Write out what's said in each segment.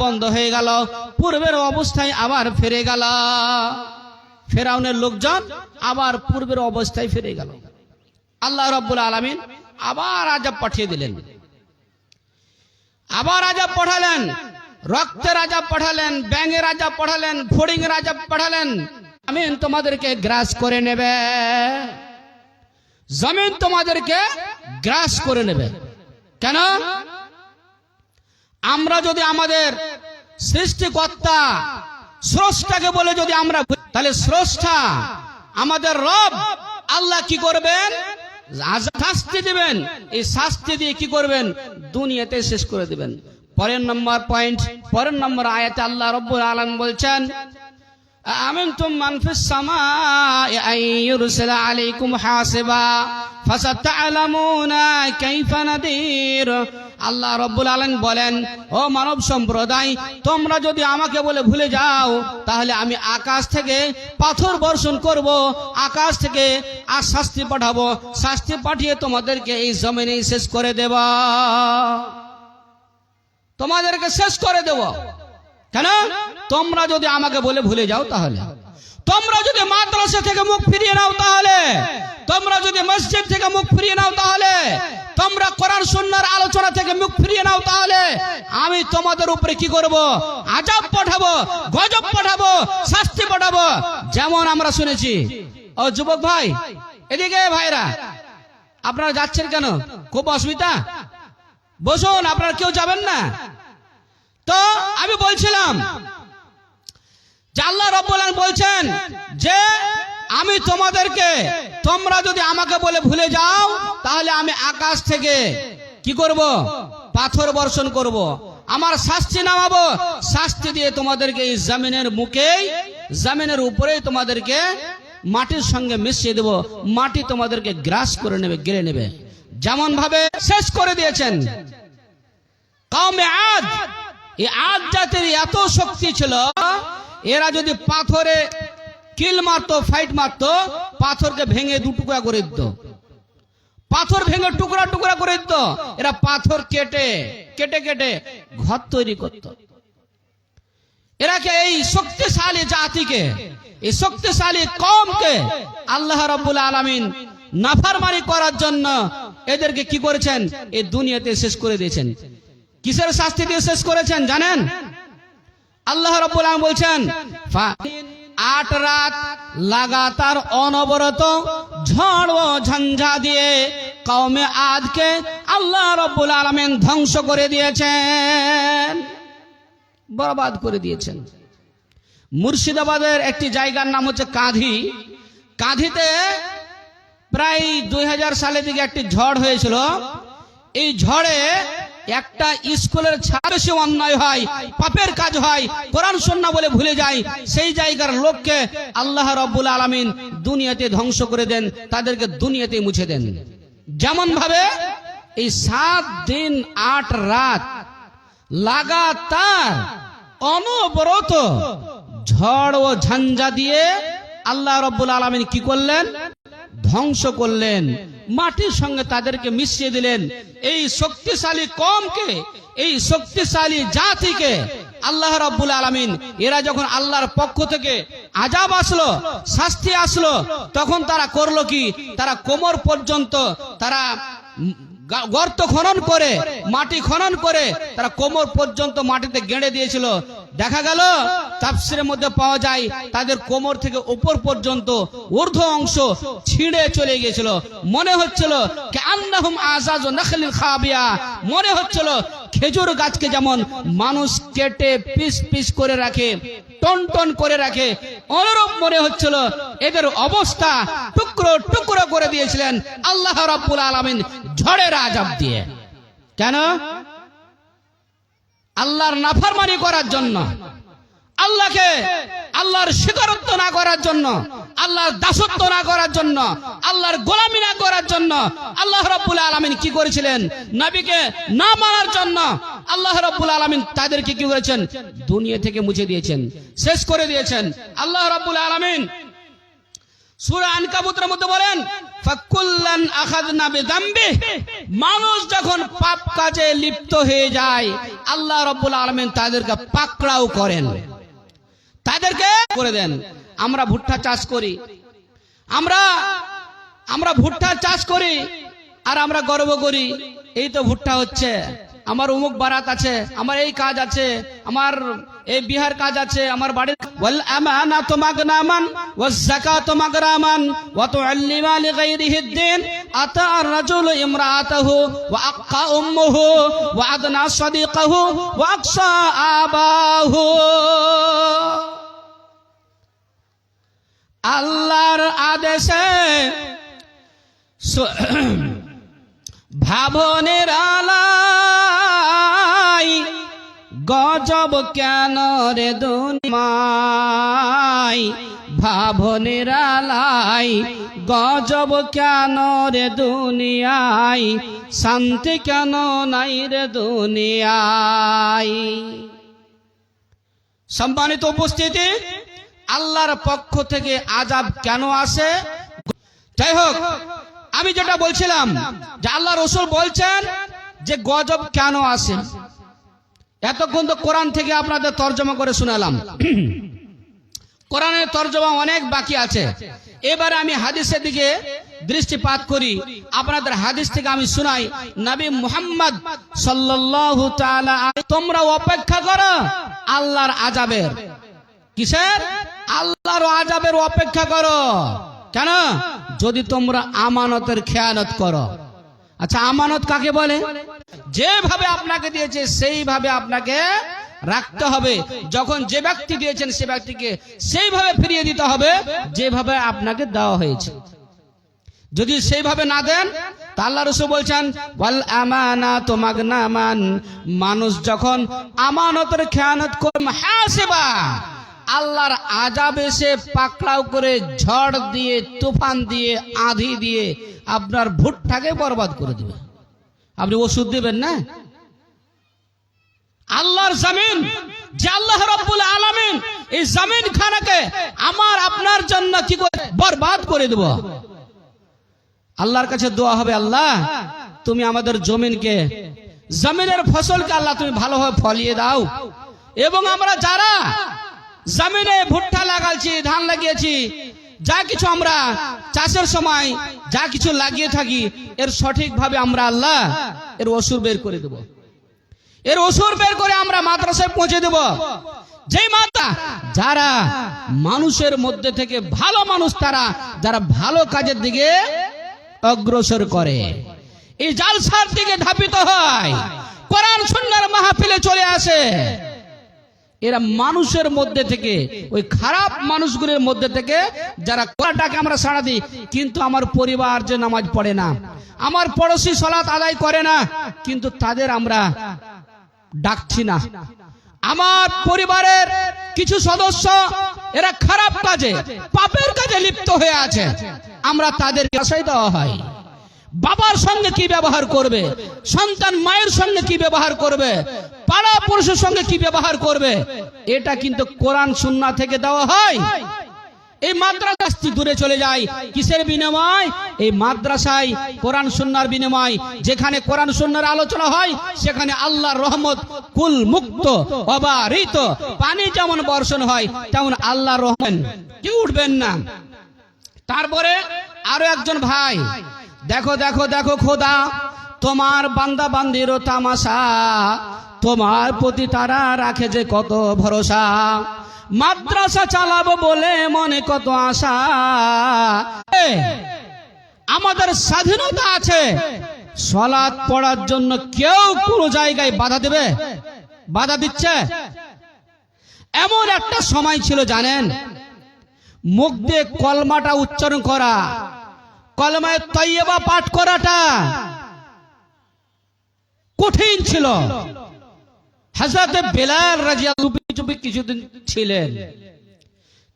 বন্ধ হয়ে গেল, পূর্বের অবস্থায় আবার ফিরে গেল। ফেরাউনের লোকজন আবার পূর্বের অবস্থায় ফিরে গেল। আল্লাহ রাব্বুল আলামিন আবার আযাব পাঠিয়ে দিলেন, আবার আযাব পাঠালেন, রক্তের আযাব পাঠালেন, ব্যাঙের আযাব পাঠালেন, ফড়িংয়ের আযাব পাঠালেন। জমিন তোমাদেরকে গ্রাস করে নেবে, জমিন তোমাদেরকে গ্রাস করে নেবে। কেন? আমরা যদি আমাদের সৃষ্টিকর্তা স্রষ্টাকে বলে যদি আমরা, তাহলে স্রষ্টা আমাদের রব আল্লাহ কি করবেন? শাস্তি দিবেন। এই শাস্তি দিয়ে কি করবেন? দুনিয়াতে শেষ করে দিবেন। পরের নম্বর পয়েন্ট, পরের নম্বর আয়াতে আল্লাহ রাব্বুল আলামিন বলছেন, আমিনতুম মান ফিস সামাই আন ইউরসিলা আলাইকুম হাসিবা ফাসাতা'লামুনা কাইফা নাদির। আল্লাহ রাব্বুল আলামিন বলেন, ও মানব সম্প্রদায়, তোমরা যদি আমাকে বলে ভুলে যাও, তাহলে আমি আকাশ থেকে পাথর বর্ষণ করব, আকাশ থেকে শাস্তি পাঠাবো, শাস্তি পাঠিয়ে তোমাদেরকে এই জমিনে শেষ করে দেব, তোমাদেরকে শেষ করে দেব। কেন? তোমরা যদি আমাকে বলে ভুলে যাও, তাহলে তোমরা যদি মাদ্রাসা থেকে মুখ ফিরিয়ে নাও, তাহলে তোমরা যদি মসজিদ থেকে মুখ ফিরিয়ে নাও, তাহলে তোমরা কোরআন সুন্নাহর আলোচনা থেকে মুখ ফিরিয়ে নাও, তাহলে আমি তোমাদের উপরে কি করব? আযাব পাঠাবো, গজব পাঠাবো, শাস্তি পাঠাবো। যেমন আমরা শুনেছি। ও যুবক ভাই, এদিকে ভাইরা, আপনারা যাচ্ছেন কেন? খুব অসুবিধা? বসুন, আপনারা কেউ যাবেন না তো? আমি বলছিলাম যে আল্লাহ রাব্বুল আলামিন বলছেন যে আমি তোমাদেরকে, তোমরা যদি আমাকে বলে ভুলে যাও, তাহলে আমি আকাশ থেকে কি করব? পাথর বর্ষণ করব, আমার শাস্তি নামাবো, শাস্তি দিয়ে তোমাদেরকে এই জমিনের মুখেই, জমিনের উপরেই তোমাদেরকে মাটির সঙ্গে মিশিয়ে দেব, মাটি তোমাদেরকে গ্রাস করে নেবে, গিলে নেবে। যেমন ভাবে শেষ করে দিয়েছেন কওমে আদ। এই আদ জাতির এত শক্তি ছিল, এরা যদি পাথরে কিল মারতো, ফাইট মারতো, পাথরকে ভেঙে দু টুকরা করে দিত, পাথর ভেঙে টুকরা টুকরা করে দিত। এরা পাথর কেটে কেটে কেটে ঘর তৈরি করত। এরাকে, এই শক্তিশালী জাতিকে, এই শক্তিশালী কওমকে আল্লাহ রাব্বুল আলামিন নাফরমানি করার জন্য এদেরকে কি করেছেন? এই দুনিয়াতে শেষ করে দিয়েছেন। কিসের শাস্তি দিয়ে শেষ করেছেন জানেন? আল্লাহ রাব্বুল আলামিন বলছেন, 8 রাত লাগাতার অনবরত ঝড় ও ঝঞ্ঝা দিয়ে কওমে আদকে আল্লাহ রাব্বুল আলামিন ধ্বংস করে দিয়েছেন, বরবাদ করে দিয়েছেন। মুর্শিদাবাদের একটি জায়গার নাম হচ্ছে কাঁধি। কাঁধিতে প্রায় 2000 সালের দিকে একটি ঝড় হয়েছিল। এই ঝড়ে একটা স্কুলের ছাত্র সে অন্যায় হয়, পাপের কাজ হয়, কোরআন সুন্নাহ বলে ভুলে যায়, সেই জায়গার লোককে আল্লাহ রাব্বুল আলামিন দুনিয়াতে ধ্বংস করে দেন, তাদেরকে দুনিয়াতে মুছে দেন। যেমন ভাবে এই 7 দিন 8 রাত লাগাতার অনবরত ঝড় ও ঝঞ্ঝা দিয়ে আল্লাহ রাব্বুল আলামিন কি করলেন? ধ্বংস করলেন, মাটির সঙ্গে তাদেরকে মিশিয়ে দিলেন। এই শক্তিশালী কওমকে, এই শক্তিশালী জাতিকে আল্লাহ রাব্বুল আলামিন, এরা যখন আল্লাহর পক্ষ থেকে আযাব আসলো, শাস্তি আসলো, তখন তারা করলো কি? তারা কোমর পর্যন্ত তারা গর্ত খনন করে, মাটি খনন করে তারা কোমর পর্যন্ত মাটিতে গেঁড়ে দিয়েছিল। দেখা গেল তাফসীরের মধ্যে পাওয়া যায় তাদের কোমর থেকে উপর পর্যন্ত ঊর্ধ্ব অংশ ছিঁড়ে চলে গিয়েছিল। মনে হচ্ছিল কান্নাহুম আযাজু নাখলিল খাবিয়া, মনে হচ্ছিল খেজুর গাছকে যেমন মানুষ কেটে পিস পিস করে রাখে, টন টন করে রাখে, অনুরূপ মনে হচ্ছিল এদের অবস্থা। টুকরো টুকরো করে দিয়েছিলেন আল্লাহ রাব্বুল আলামিন ঝড়ের আযাব দিয়ে। কেন? আল্লাহর নাফরমানি করার জন্য, আল্লাহকে, আল্লাহর স্বীকারোক্তি না করার জন্য, আল্লাহর দাসত্ব না করার জন্য, আল্লাহর গোলামি না করার জন্য আল্লাহ রাব্বুল আলামিন কি করেছিলেন? নবীকে না মানার জন্য আল্লাহ রাব্বুল আলামিন তাদেরকে কি করেছেন? দুনিয়া থেকে মুছে দিয়েছেন, শেষ করে দিয়েছেন। আল্লাহ রাব্বুল আলামিন সূরা আনকাবুতের মধ্যে বলেন ফাকুল্লান আখাযনা বিযামবিহি, মানুষ যখন পাপ কাজে লিপ্ত হয়ে যায় আল্লাহ রাব্বুল আলামিন তাদেরকে পাকড়াও করেন, তাদেরকে করে দেন। আমরা ভুট্টা চাষ করি, আমরা ভুট্টা চাষ করি আর আমরা গর্ব করি এই তো ভুট্টা হচ্ছে, আমার অমুক বারাত আছে, আমার এই কাজ আছে, আমার এই বিহার কাজ আছে, আমার বাড়ির ওয়াল আমানাতু মাগনামান ওয়াজ যাকাতু মাগরামান ওয়া তুআল্লিমা লিগাইরিহি দ্দিন আতা আর-রাজুলু ইমরাআতাহু ওয়া আক্কা উম্মুহু ওয়া আদনা সাদিকাহু ওয়া আকসা আবাহু। আল্লাহর আদেশে ভাবনের আলাই গজব কেন রে দুনিয়ায়, ভাবনের আলাই গজব কেন রে দুনিয়ায়, শান্তি কেন নাই রে দুনিয়ায়। সম্মানিত উপস্থিতি, আল্লাহর পক্ষ থেকে আযাব কেন আসে? যাই হোক, আমি যেটা বলছিলাম যে আল্লাহ রাসূল বলছেন যে গজব কেন আসে। এতক্ষণ তো কোরআন থেকে আপনাদের তরজমা করে শোনালাম, কোরআনের তরজমা অনেক বাকি আছে। এবারে আমি হাদিসের দিকে দৃষ্টিপাত করি, আপনাদের হাদিস থেকে আমি শোনাই। নবী মুহাম্মদ সাল্লাল্লাহু তাআলা, তোমরা অপেক্ষা করো আল্লাহর আযাবের। কিসের? আল্লাহর আযাবের অপেক্ষা করো। কেন? যদি তোমরা আমানতের খেয়ানত করো। আচ্ছা, আমানত কাকে বলে? যেভাবে আপনাকে দিয়েছে সেইভাবে আপনাকে রাখতে হবে। যখন যে ব্যক্তি দিয়েছেন সে ব্যক্তিকে সেইভাবে ফিরিয়ে দিতে হবে যেভাবে আপনাকে দেওয়া হয়েছে। যদি সেইভাবে না দেন তা আল্লাহ রাসূল বলছেন ওয়াল আমানাতু মাগনামান, মানুষ যখন আমানতের খেয়ানত করে হাসিবা, আল্লাহর আযাব এসে পাকড়াও করে ঝড় দিয়ে, তুফান দিয়ে, আঁধি দিয়ে আপনার ভুট্টাকে বরবাদ করে দিবে। আপনি ওষুধ দিবেন না? আল্লাহর জমিন, যে আল্লাহ রাব্বুল আলামিন এই জমিন খানাকে আমার আপনার জন্য কি করে বরবাদ করে দেব। আল্লাহর কাছে দোয়া হবে, আল্লাহ তুমি আমাদের জমিনকে, জমিনের ফসলকে আল্লাহ তুমি ভালোভাবে ফলিয়ে দাও, এবং আমরা যারা জমিনে ভুট্টা লাগাচ্ছি, ধান লাগিয়েছি, যা কিছু আমরা চাষের সময় যা কিছু লাগিয়ে থাকি এর সঠিকভাবে আমরা আল্লাহ এর ওসুর বের করে দেব। এর ওসুর বের করে আমরা মাদ্রাসায় পৌঁছে দেব। যেই মাতা যারা মানুষের মধ্যে থেকে ভালো মানুষ, তারা যারা ভালো কাজের দিকে অগ্রসর করে, এই জালসার দিকে ধাবিত হয়, কোরআন সুন্নাহর মাহফিলে চলে আসে, এরা মানুষের মধ্যে থেকে, ওই খারাপ মানুষগুলোর মধ্যে থেকে যারা কোরআনটাকে আমরা সাড়া দিই, কিন্তু আমার পরিবার যে নামাজ পড়ে না, আমার পড়োশি সালাত আদায় করে না, কিন্তু তাদের আমরা ডাকছি না। আমার পরিবারের কিছু সদস্য এরা খারাপ কাজে, পাপের কাজে লিপ্ত হয়ে আছে, আমরা তাদেরকে আশ্রয় দেওয়া হয়। বাবার সঙ্গে কি ব্যবহার করবে, সন্তান মায়ের সঙ্গে কি ব্যবহার করবে, পাড়া পুরুষের সঙ্গে কি ব্যবহার করবে, এটা কিন্তু কোরআন সুন্নাহ থেকে দেওয়া হয়। এই মাদ্রাসা দূরে চলে যায় কিসের বিনিময়? এই মাদ্রাসায় কোরআন সুন্নাহর বিনিময়। যেখানে কোরআন সুন্নাহর আলোচনা হয় সেখানে আল্লাহর রহমত কুল মুক্ত অবারিত, পানি যেমন বর্ষণ হয় তেমন আল্লাহর রহমত কেউ উঠবেন না। তারপরে আরো একজন ভাই, দেখো দেখো দেখো খোদা, তোমার বান্দা বান্দির তামাশা, তোমার প্রতি তারা রাখে যে কত ভরসা, মাদ্রাসা চালাবো বলে মনে কত আশা। আমাদের স্বাধীনতা আছে, সালাত পড়ার জন্য কেউ কোনো জায়গায় বাধা দেবে? বাধা দিচ্ছে? এমন একটা সময় ছিল জানেন, মুখ দিয়ে কলমাটা উচ্চারণ করা, কলমায়ে তৈয়বা পাঠ করাটা কঠিন ছিল। হযরত বেলাল রাদিয়াল্লাহু চুপি কিছুদিন ছিলেন,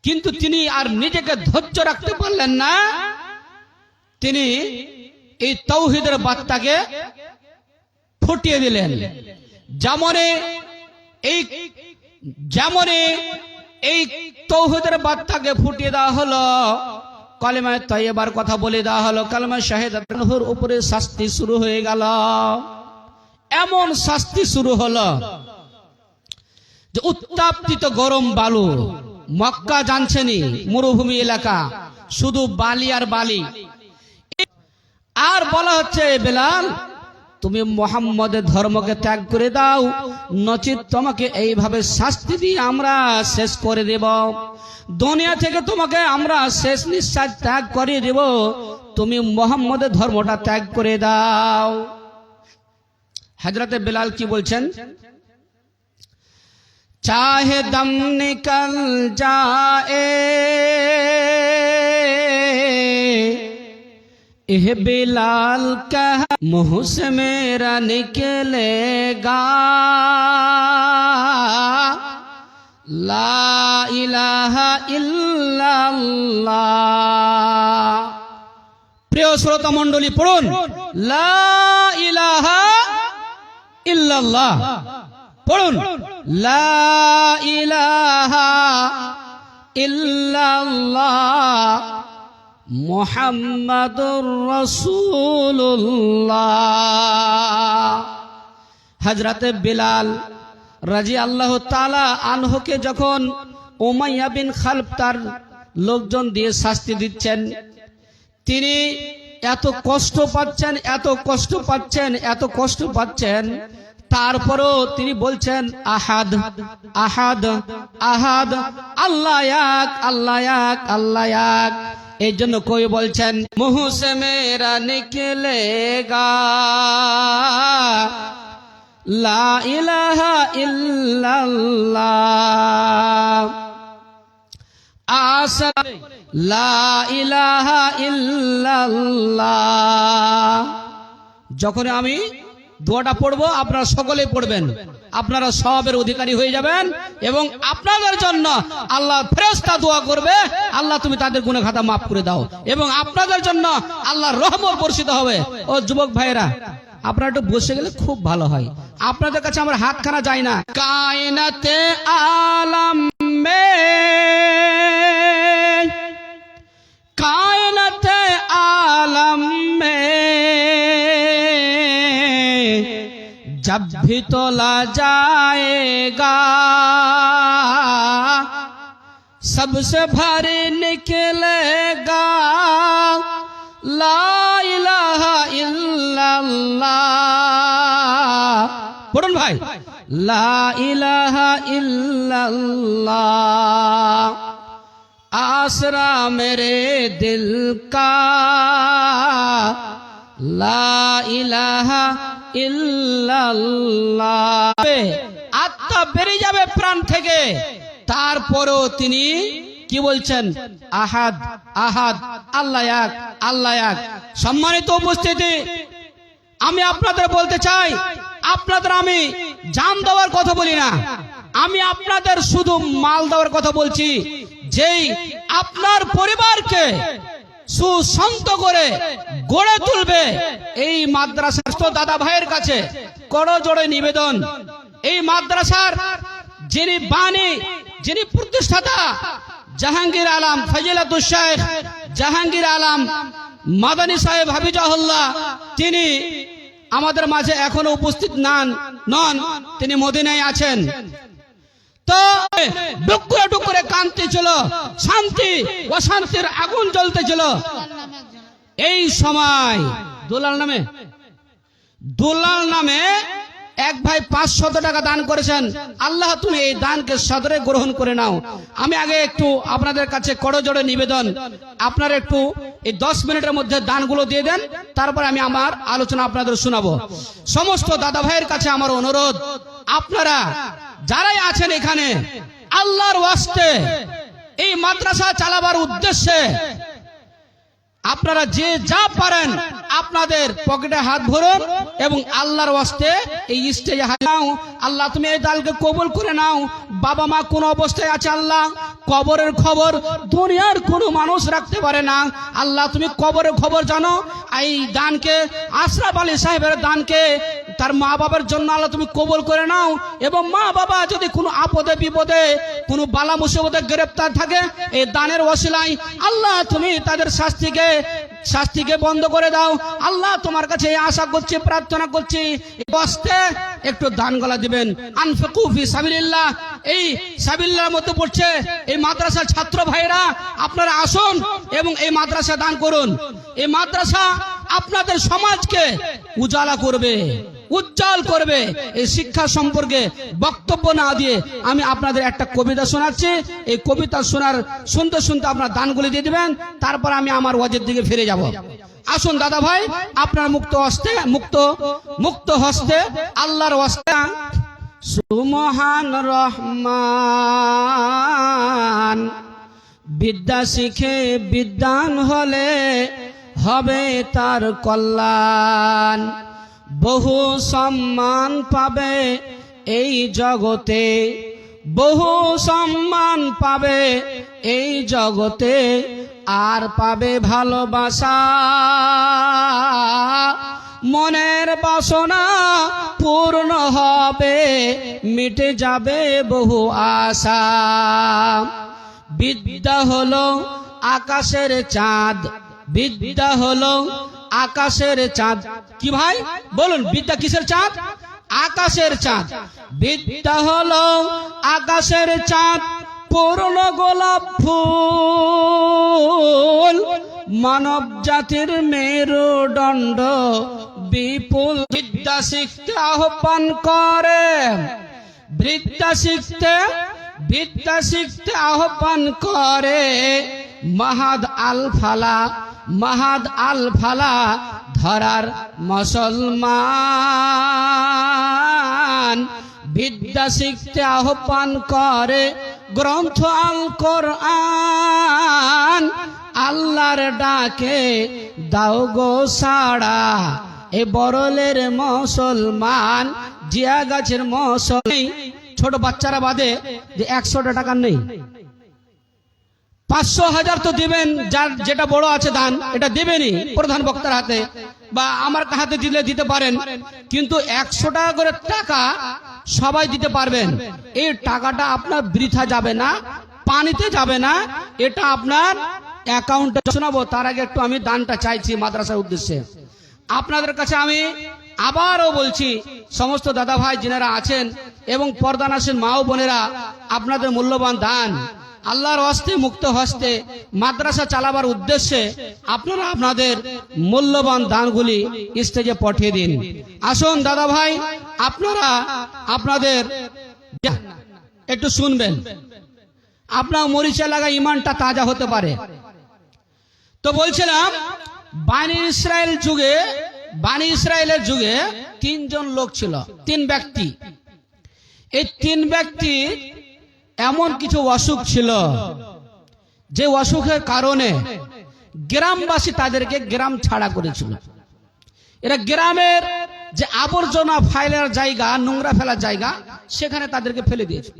কিন্তু তিনি আর নিজেকে ধৈর্য রাখতে পারলেন না। তিনি এই তাওহীদের বার্তাকে ফুটিয়ে দিলেন। যেমন এই তাওহীদের বার্তাকে ফুটিয়ে দেওয়া হলো, কালেমা তাইয়্যিবার কথা বলে দেওয়া হলো, কালেমা শাহাদাতের উপরে শাস্তি শুরু হয়ে গেল। এমন শাস্তি শুরু হলো যে উত্তাপ্তিত গরম বালু, মক্কা জানছেনি মরুভূমি এলাকা, শুধু বালি আর বালি। আর বলা হচ্ছে, বেলাল তুমি মুহাম্মদের ধর্মকে ত্যাগ করে দাও, নচিত তোমাকে এইভাবে শাস্তি দিয়ে আমরা শেষ করে দেব, দুনিয়া থেকে তোমাকে আমরা শেষ নিঃশ্বাস ত্যাগ করে দেব, তুমি মুহাম্মদের ধর্মটা ত্যাগ করে দাও। হযরতে বেলাল কি বলছেন? चाहे दम निकल जाए एह बिलाल का मुँह से मेरा निकलेगा ला इलाहा इल्लल्लाह। प्रिय श्रोता मंडली पढ़ुन, ला इलाहा इल्लल्लाह পড়ুন, লা ইলাহা ইল্লাল্লাহ মুহাম্মাদুর রাসূলুল্লাহ। হযরতে বিলাল রাদিয়াল্লাহু তাআলা আনহুকে যখন উমাইয়া বিন খালফ তার লোকজন দিয়ে শাস্তি দিচ্ছেন, তিনি এত কষ্ট পাচ্ছেন, এত কষ্ট পাচ্ছেন, এত কষ্ট পাচ্ছেন, তারপরও তিনি বলছেন আহাদ আহাদ আহাদ, আল্লাহ এক আল্লাহ এক আল্লাহ এক। এই জন্য কই বলছেন মুহ সে মেরা নিকলেগা লা ইলাহা ইল্লাল্লাহ আসা লা ইলাহা ইল্লাল্লাহ। যখন আমি দোয়াটা পড়বো আপনারা সকলেই পড়বেন, আপনারা সওয়াবের অধিকারী হয়ে যাবেন এবং আপনাদের জন্য আল্লাহ ফেরেশতা দোয়া করবে, আল্লাহ তুমি তাদের গুনাহ খাতা মাফ করে দাও, এবং আপনাদের জন্য আল্লাহর রহমত বর্ষিত হবে। ও যুবক ভাইরা, আপনারা একটু বসে গেলে খুব ভালো হয়, আপনাদের কাছে আমার হাতখানা যায় না। কায়নাতে আলম মে কায়নাতে आलम में जब भी तोला जाएगा सबसे भारी निकलेगा ला इलाहा इल्लल्लाह। पढ़ुन भाई, ला इलाहा इल्लल्लाह आसरा मेरे दिल का ला इलाहा इल्लल्लाह। আত্মা বেরিয়ে যাবে প্রাণ থেকে, তারপরও তিনি কি বলছেন? আহাদ আহাদ, আল্লাহ এক আল্লাহ এক। সম্মানিত উপস্থিতি, আমি আপনাদের বলতে চাই, আপনাদের আমি জান দেওয়ার কথা বলি না, আমি আপনাদের শুধু মাল দেওয়ার কথা বলছি। যেই আপনার পরিবারকে সুসন্ত করে গড়ে তুলবে, এই মাদ্রাসার দাদা ভাইয়ের কাছে করজোড়ে নিবেদন, এই মাদ্রাসার যিনি বাণী, যিনি প্রতিষ্ঠাতা জাহাঙ্গীর আলম ফজিলাতুল শেখ জাহাঙ্গীর আলম মাদানী সাহেব হাফিজাহুল্লাহ, তিনি আমাদের মাঝে এখনো উপস্থিত নন, তিনি মদিনায় আছেন। তো ডুকুরে ডুকুরে কান্তি ছিল, শান্তি অশান্তির আগুন জ্বলতেছিল। এই সময় দুলাল নামে এক ভাই 500 টাকা দান করেছেন। আল্লাহ তুমি এই দানকে সদরে গ্রহণ করে নাও। আমি আগে একটু আপনাদের কাছে করজোড়ে নিবেদন, আপনারা একটু এই 10 মিনিটের মধ্যে দানগুলো দিয়ে দেন, তারপরে আমি আমার আলোচনা আপনাদের শোনাবো। সমস্ত দাদা ভাইয়ের কাছে আমার অনুরোধ, আপনারা যারাই আছেন এখানে, আল্লাহর ওয়াস্তে এই মাদ্রাসা চালাবার উদ্দেশ্যে আপনারা যে যা পারেন আপনাদের পকেটে হাত ভরুন এবং আল্লাহর ওয়াস্তে এই স্টেজে হাত নাও। আল্লাহ তুমি এই দানকে কবুল করে নাও। বাবা মা কোন অবস্থায় আছে আল্লাহ, কবরের খবর দুনিয়ার কোনো মানুষ রাখতে পারে না। আল্লাহ তুমি কবরের খবর জানো। এই দানকে আশরাফ আলী সাহেবের দানকে তার মা বাবার জন্য আল্লাহ তুমি কবুল করে নাও। এবং মা বাবা যদি কোনো আপদে বিপদে কোনো বালা মুসিবতে গ্রেফতার থাকে, এই দানের ওসিলায় আল্লাহ তুমি তাদের শাস্তিকে বন্ধ করে দাও। আল্লাহ তোমার কাছে আশা করছি, প্রার্থনা করছি, বসতে একটু দান গলা দিবেন। আনফিকু ফি সাবিলিল্লাহ, এই সাবিলিল্লাহর মধ্যে পড়ছে এই মাদ্রাসার ছাত্র ভাইরা, আপনারা আসুন এবং এই মাদ্রাসা দান করুন। এই মাদ্রাসা আপনাদের সমাজকে উজালা করবে, উজ্জ্বল করবে। এই শিক্ষা সম্পর্কে বক্তব্য না দিয়ে আমি আপনাদের একটা কবিতা শোনাচ্ছি। এই কবিতা শুনতে শুনতে আপনার দানগুলি দিয়ে দিবেন, তারপর আমি আমার ওয়াজের দিকে ফিরে যাব। আসুন দাদা ভাই, আপনার মুক্ত হস্তে আল্লাহর ওয়াস্তে সুমহান রহমান, বিদ্যা শিখে বিদ্বান হলে হবে তার কল্যাণ। বহু সম্মান পাবে এই জগতে, বহু সম্মান পাবে এই জগতে, আর পাবে ভালোবাসা। মনের বাসনা পূর্ণ হবে, মিটে যাবে বহু আশা। বিদ্যা হলো আকাশের চাঁদ, বিদ্যা হলো আকাশের চাঁদ। কি ভাই বলুন, বিদ্যা কিসের চাঁদ? আকাশের চাঁদ। বিদ্যা হলো আকাশের চাঁদ, পূর্ণ গোলাপ ফুল, মানব জাতির মেরুদণ্ড বিপুল। বিদ্যা শিখতে আহ্বান করে, বিদ্যা শিখতে আহ্বান করে মাহাদ আল ফালা ধরার মুসলমান। বিদ্যা শিখতে আহ্বান করে গ্রন্থ আল কোরআন। আল্লাহর ডাকে দাও গো সাড়া, এ বরলের মুসলমান, জিয়া গাছের মুসলমান। ছোট বাচ্চারা বাদে যে 100 টাকা নেই, 500,000 তো দিবেন, যার যেটা বড় আছে দান, এটা দিবেনই প্রধান বক্তার হাতে বা আমার হাতে দিতে পারেন। কিন্তু 100 টাকা করে টাকা সবাই দিতে পারবেন। এই টাকাটা আপনার বৃথা যাবে না, পানিতে যাবে না, এটা আপনার অ্যাকাউন্টে শোনাবো। তার আগে একটু আমি দানটা চাইছি মাদ্রাসার উদ্দেশ্যে। আপনাদের কাছে আমি আবারও বলছি, সমস্ত দাদা ভাই যিনারা আছেন এবং পর্দানাসীন মা ও বোনেরা, আপনাদের মূল্যবান দান আল্লাহর হস্তে মুক্ত হস্তে মাদ্রাসা চালাবার উদ্দেশ্যে আপনারা আপনাদের মূল্যবান দানগুলি স্টেজে পাঠিয়ে দিন। আসুন দাদা ভাই, আপনারা আপনাদের একটু শুনবেন, আপনার মরিচা লাগা ইমানটা তাজা হতে পারে। তো বলছিলাম, বানি ইসরায়েলের যুগে 3 জন লোক ছিল, 3 ব্যক্তি। এই 3 ব্যক্তি এমন কিছু অসুখ ছিল, যে অসুখের কারণে গ্রামবাসী তাদেরকে গ্রাম ছাড়া করেছিল। এরা গ্রামের যে আবর্জনা ফাইলার জায়গা, নোংরা ফেলার জায়গা, সেখানে তাদেরকে ফেলে দিয়েছে,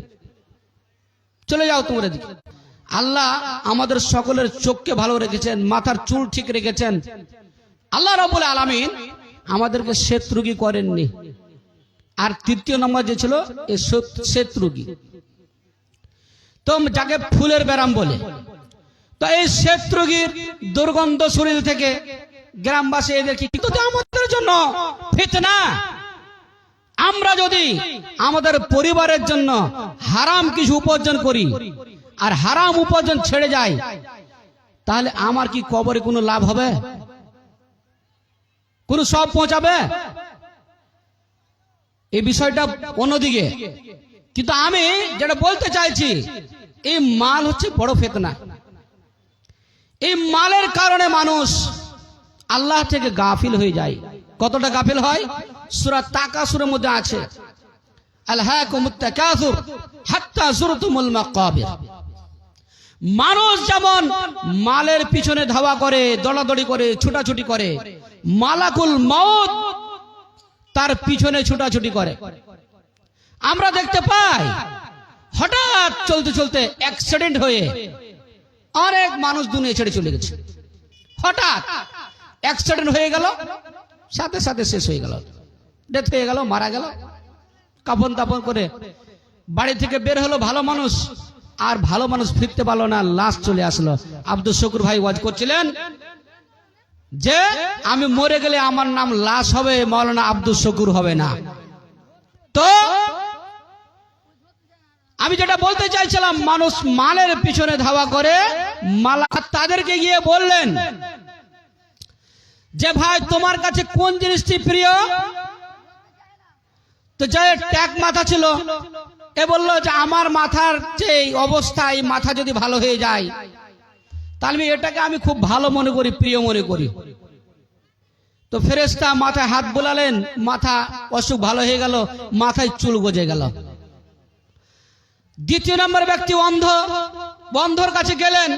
চলে যাও তোমরা দিকে। আল্লাহ আমাদের সকলের চোখকে ভালো রেখেছেন, মাথার চুল ঠিক রেখেছেন। আল্লাহ রাব্বুল আলামিন আমাদেরকে শ্বেতরোগী করেননি। আর 3য় নম্বর যে ছিল এই শ্বেতরোগী, তো যাকে ফুলের ব্যারাম বলে। তো এই শ্বেতরোগীর দুর্গন্ধ শরীর থেকে গ্রামবাসী এদেরকে, কিন্তু আমাদের জন্য ফিতনা। আমরা যদি আমাদের পরিবারের জন্য হারাম কিছু উপার্জন করি আর হারাম উপার্জন ছেড়ে যাই, তাহলে আমার কি কবরে কোনো লাভ হবে? কোন সব পৌঁছাবে? এই বিষয়টা অন্যদিকে। কিন্তু আমি যেটা বলতে চাইছি, এই মাল হচ্ছে বড় ফিতনা। এই মালের কারণে মানুষ আল্লাহ থেকে গাফিল হয়ে যায়। কতটা গাফিল হয়? সূরা তাকাসুরের মধ্যে আছে, আলহাকুমুত তাকাসুর হাত্তা যুরতুমুল মাকাবির। মানুষ যেমন মালের পিছনে ধাওয়া করে, দৌড়াদৌড়ি করে, ছুটাছুটি করে, মালাকুল মউত তার পিছনে ছুটাছুটি করে। আমরা দেখতে পাই হঠাৎ চলতে চলতে অ্যাক্সিডেন্ট হয়ে অনেক মানুষ দুনিয়া ছেড়ে চলে গেছে। হঠাৎ অ্যাক্সিডেন্ট হয়ে গেল, সাথে সাথে শেষ হয়ে গেল। ডেথ হয়ে গেল, মারা গেল। কাফন তাপন করে বাড়ি থেকে বের হলো ভালো মানুষ, আর ভালো মানুষ ফিরতে পারলো না, লাশ চলে আসলো। আব্দুল শুকুর ভাই ওয়াজ করছিলেন যে আমি মরে গেলে আমার নাম লাশ হবে, মাওলানা আব্দুল শুকুর হবে না। তো আমি যেটা বলতে চাইছিলাম, মানুষ মালের পিছনে ধাওয়া করে, মালা তাদেরকে গিয়ে বললেন যে ভাই তোমার কাছে কোন জিনিসটি প্রিয়? তো যে ট্যাগ মাথা ছিল, এ বললো যে আমার মাথার যে অবস্থা, এই মাথা যদি ভালো হয়ে যায় তাহলে এটাকে আমি খুব ভালো মনে করি, প্রিয় মনে করি। তো ফেরেশতা মাথায় হাত বোলালেন, মাথা অসুখ ভালো হয়ে গেল, মাথায় চুল গজে গেল। দ্বিতীয় নম্বর ব্যক্তি অন্ধ, অন্ধর কাছে গেলেন,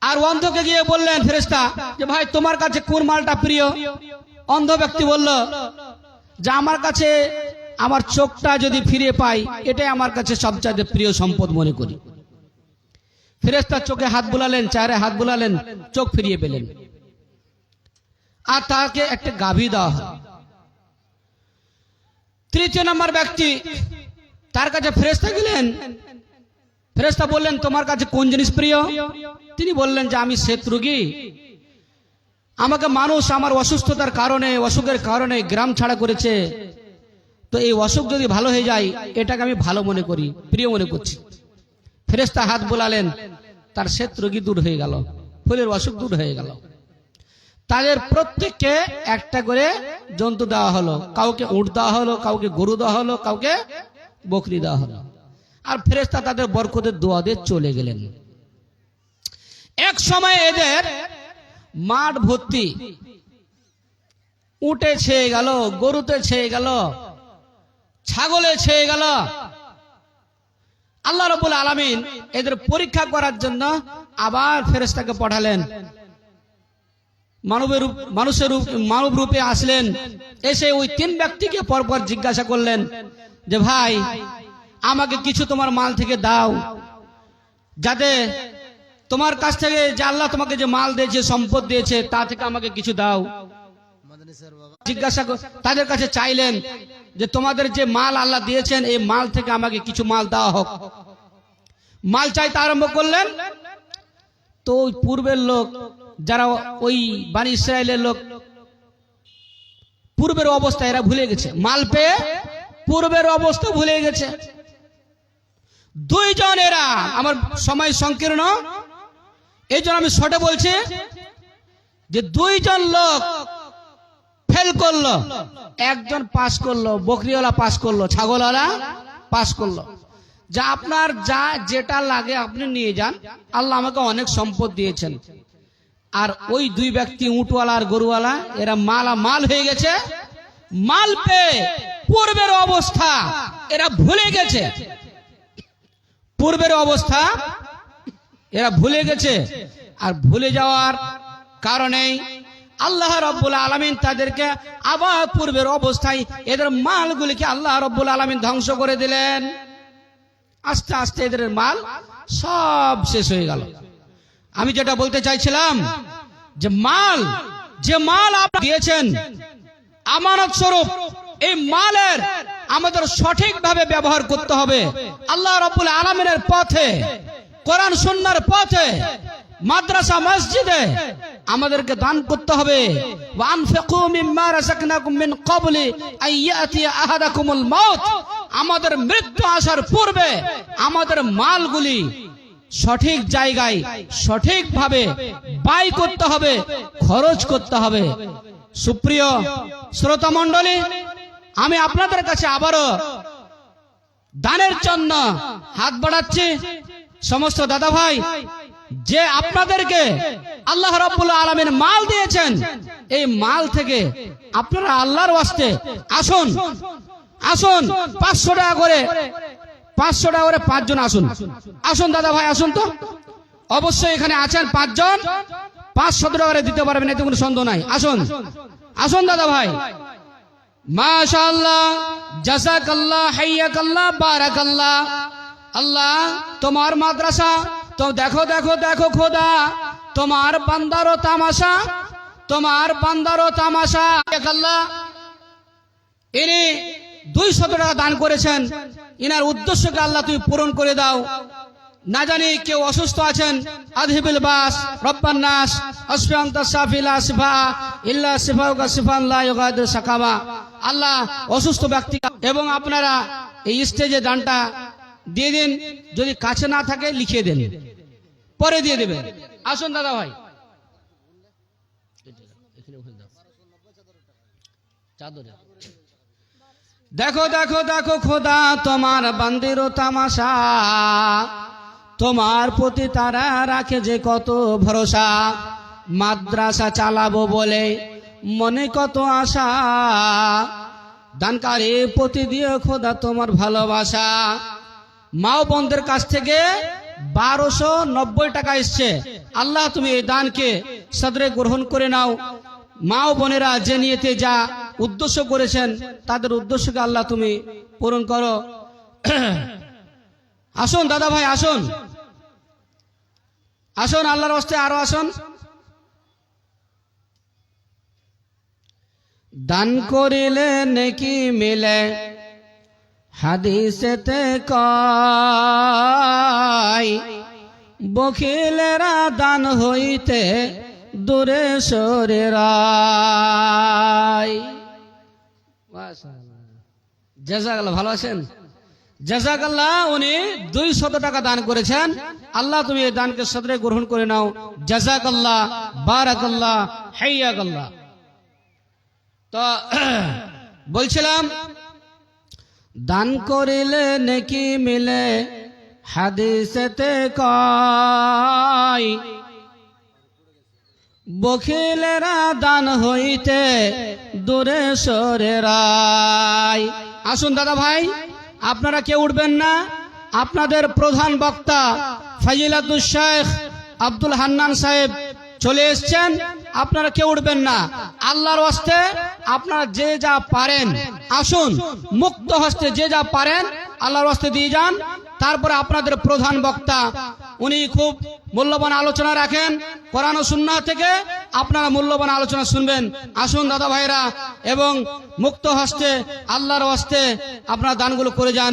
আর অন্ধকে গিয়ে বললেন ফেরেশতা যে ভাই তোমার কাছে কোন মালটা প্রিয়? অন্ধ ব্যক্তি বলল যে আমার কাছে আমার চোখটা যদি ফিরে পাই, এটাই আমার কাছে সবচেয়ে প্রিয় সম্পদ মনে করি। ফেরেশতা চোখে হাত বুলালেন, চেহারায় হাত বুলালেন, চোখ ফিরিয়ে পেলেন, আর তাকে একটা গাভী দেওয়া হয়। তৃতীয় নম্বর ব্যক্তি, তার কাছে ফেরেশতা গেলেন, ফেরেশতা বললেন তোমার কাছে কোন জিনিস প্রিয়? তিনি বললেন যে আমি শ্বেত রোগী, আমাকে মানুষ আমার অসুস্থতার কারণে, অসুখের কারণে গ্রাম ছাড়া করেছে, তো এই অসুখ যদি ভালো হয়ে যায় এটাকে আমি ভালো মনে করি, প্রিয় মনে করছি। ফেরেশতা হাত বোলালেন, তার শ্বেত রোগী দূর হয়ে গেল, ফুলের অসুখ দূর হয়ে গেল। তাদের প্রত্যেককে একটা করে জন্তু দেওয়া হলো, কাউকে উট দেওয়া হলো, কাউকে গরু দেওয়া হলো, কাউকে বকরি দেওয়া হলো। আর ফেরেশতা তাদের বরকতের দোয়া দিয়ে চলে গেলেন। এক সময় এদের মাঠ ভর্তি, উটে ছেয়ে গেল, গরুতে ছেয়ে গেল, ছাগলে ছেয়ে গেল। আল্লাহ রাব্বুল আলামিন এদের পরীক্ষা করার জন্য আবার ফেরেশতাকে পাঠালেন। মানব রূপে আসলেন, এসে ওই তিন ব্যক্তিকে পরপর জিজ্ঞাসা করলেন যে ভাই আমাকে কিছু তোমার মাল থেকে দাও, যাতে তোমার কাছ থেকে যে আল্লাহ তোমাকে যে মাল দিয়েছে, সম্পদ দিয়েছে, তা থেকে আমাকে কিছু দাও। জিজ্ঞাসা তাদের কাছে চাইলেন যে তোমাদের যে মাল আল্লাহ দিয়েছেন, এই মাল থেকে আমাকে কিছু মাল দেওয়া হোক। মাল চাইতে আরম্ভ করলেন। তো ওই পূর্বের লোক, যারা ওই বানি ইসরায়েলের লোক, পূর্বের অবস্থা এরা ভুলে গেছে, মাল পেয়ে পূর্বের অবস্থা ভুলে গেছে। দুইজন, এরা আমার সময় সংকীর্ণ, এই জন্য আমি শর্টে বলছি যে দুইজন লোক ফেল করলো, একজন পাস করলো, বকরিওয়ালা পাস করলো, ছাগলওয়ালা পাস করলো। যা আপনার যা যেটা লাগে আপনি নিয়ে যান, আল্লাহ আমাকে অনেক সম্পদ দিয়েছেন। আর ওই দুই ব্যক্তি উটওয়ালা আর গরুওয়ালা, এরা মাল হয়ে গেছে, মাল পেয়ে পূর্বের অবস্থা এরা ভুলে গেছে, পূর্বের অবস্থা এরা ভুলে গেছে। আর ভুলে যাওয়ার কারণে আল্লাহ রাব্বুল আলামিন তাদেরকে আবার পূর্বের অবস্থায় এদের মালগুলিকে আল্লাহ রাব্বুল আলামিন ধ্বংস করে দিলেন। আস্তে আস্তে এদের মাল সব শেষ হয়ে গেল। আমি যেটা বলতে চাইছিলাম যে যে মাল আপনি দিয়েছেন আমানত স্বরূপ, এই মালের আমাদের সঠিকভাবে ব্যবহার করতে হবে। আল্লাহ রাব্বুল আলামিনের পথে, কোরআন সুন্নাহর পথে, মাদ্রাসা মসজিদে আমাদেরকে দান করতে হবে। ওয়ানফিকু মিম্মা রাযাকনাকুম মিন ক্বাবলি আইয়াতিয়া আহাদাকুমুল মাউত, আমাদের মৃত্যু আসার পূর্বে আমাদের মালগুলি সঠিক জায়গায় সঠিকভাবে ব্যয় করতে হবে, খরচ করতে হবে। সুপ্রিয় শ্রোতা মণ্ডলী, আমি আপনাদের কাছে আবারও দানের জন্য হাত বাড়াচ্ছি। সমস্ত দাদা ভাই, যে আপনাদেরকে আল্লাহ রাব্বুল আলামিন মাল দিয়েছেন, এই মাল থেকে আপনারা আল্লাহর ওয়াস্তে আসুন, 500 টাকা করে 5জন আসুন দাদা ভাই, আসুন তো। অবশ্যই এখানে আছেন 5 জন, 500 টাকা করে দিতে পারবেন, এতে কোনো সন্দেহ নাই। আসুন দাদা ভাই। মাশাআল্লাহ, জাযাকাল্লাহ, হাইয়াকাল্লাহ, বারাকাল্লাহ। আল্লাহ তোমার মাদ্রাসা তো দেখো খোদা, তোমার বান্দারও তামাশা, আল্লাহ ইনি 200 টাকা দান করেছেন, ইনার উদ্দেশ্যকে আল্লাহ তুমি পূরণ করে দাও। না জানি কেউ অসুস্থ আছেন, আযহিবিল বাস রব্বান নাস আশফি আনতা শাফি লা শিফা ইল্লা শিফাউকা শিফান লা ইউগাদিরু সাকামা। আল্লাহ অসুস্থ ব্যক্তি এবং আপনারা এই স্টেজে দানটা দিয়ে দিন, যদি কাছে না থাকে লিখিয়ে দেন, পরে দিয়ে দেবেন। আসুন দাদা ভাই, দেখো দেখো দেখো খোদা তোমার বান্দির তামাশা, তোমার প্রতি তারা রাখে যে কত ভরসা। মাদ্রাসা চালাবো বলে মনে কত আশা, দানকারী প্রতি দিয়ে খোদা তোমার ভালোবাসা। মা ও বোনদের কাছ থেকে 1290 টাকা এসছে। আল্লাহ তুমি এই দানকে সদরে গ্রহণ করে নাও। মা ও বোনেরা যে নিয়েতে যা উদ্দেশ্য করেছেন তাদের উদ্দেশ্যকে আল্লাহ তুমি পূরণ করো। আসুন দাদা ভাই, আসুন আসুন, আল্লাহর হস্তে আরো আসুন। দান করিলে নেকি মিলে হাদিসেতে কয়, বখিলেরা দান হইতে দূরে সরে রায়। জাযাকাল্লাহ, ভালো আছেন? জাযাকাল্লাহ। উনি 200 টাকা দান করেছেন। আল্লাহ তুমি এই দানকে সদরে গ্রহণ করে নাও। জাযাকাল্লাহ, বারাকাল্লাহ, হাইয়াকাল্লাহ। তো বলছিলাম, দান করিলে নেকি মিলে হাদিসেতে কয়, বখিলেরা দান হইতে দূরে সরে রায়। আসুন দাদা ভাই, আপনারা কেউ উঠবেন না। আপনাদের প্রধান বক্তা ফজিলাতুল শেখ আব্দুল হান্নান সাহেব চলে এসেছেন, আপনারা কেউ উঠবেন না। আল্লাহর হস্তে আপনারা যে যা পারেন আসুন, মুক্ত হস্তে যে যা পারেন আল্লাহর হস্তে দিয়ে যান। তারপরে আপনাদের প্রধান বক্তা উনি খুব মূল্যবান আলোচনা রাখেন কোরআন ও সুন্নাহ থেকে, আপনারা মূল্যবান আলোচনা শুনবেন। আসুন দাদা ভাইরা, এবং মুক্ত হস্তে আল্লাহর হস্তে আপনারা দানগুলো করে যান।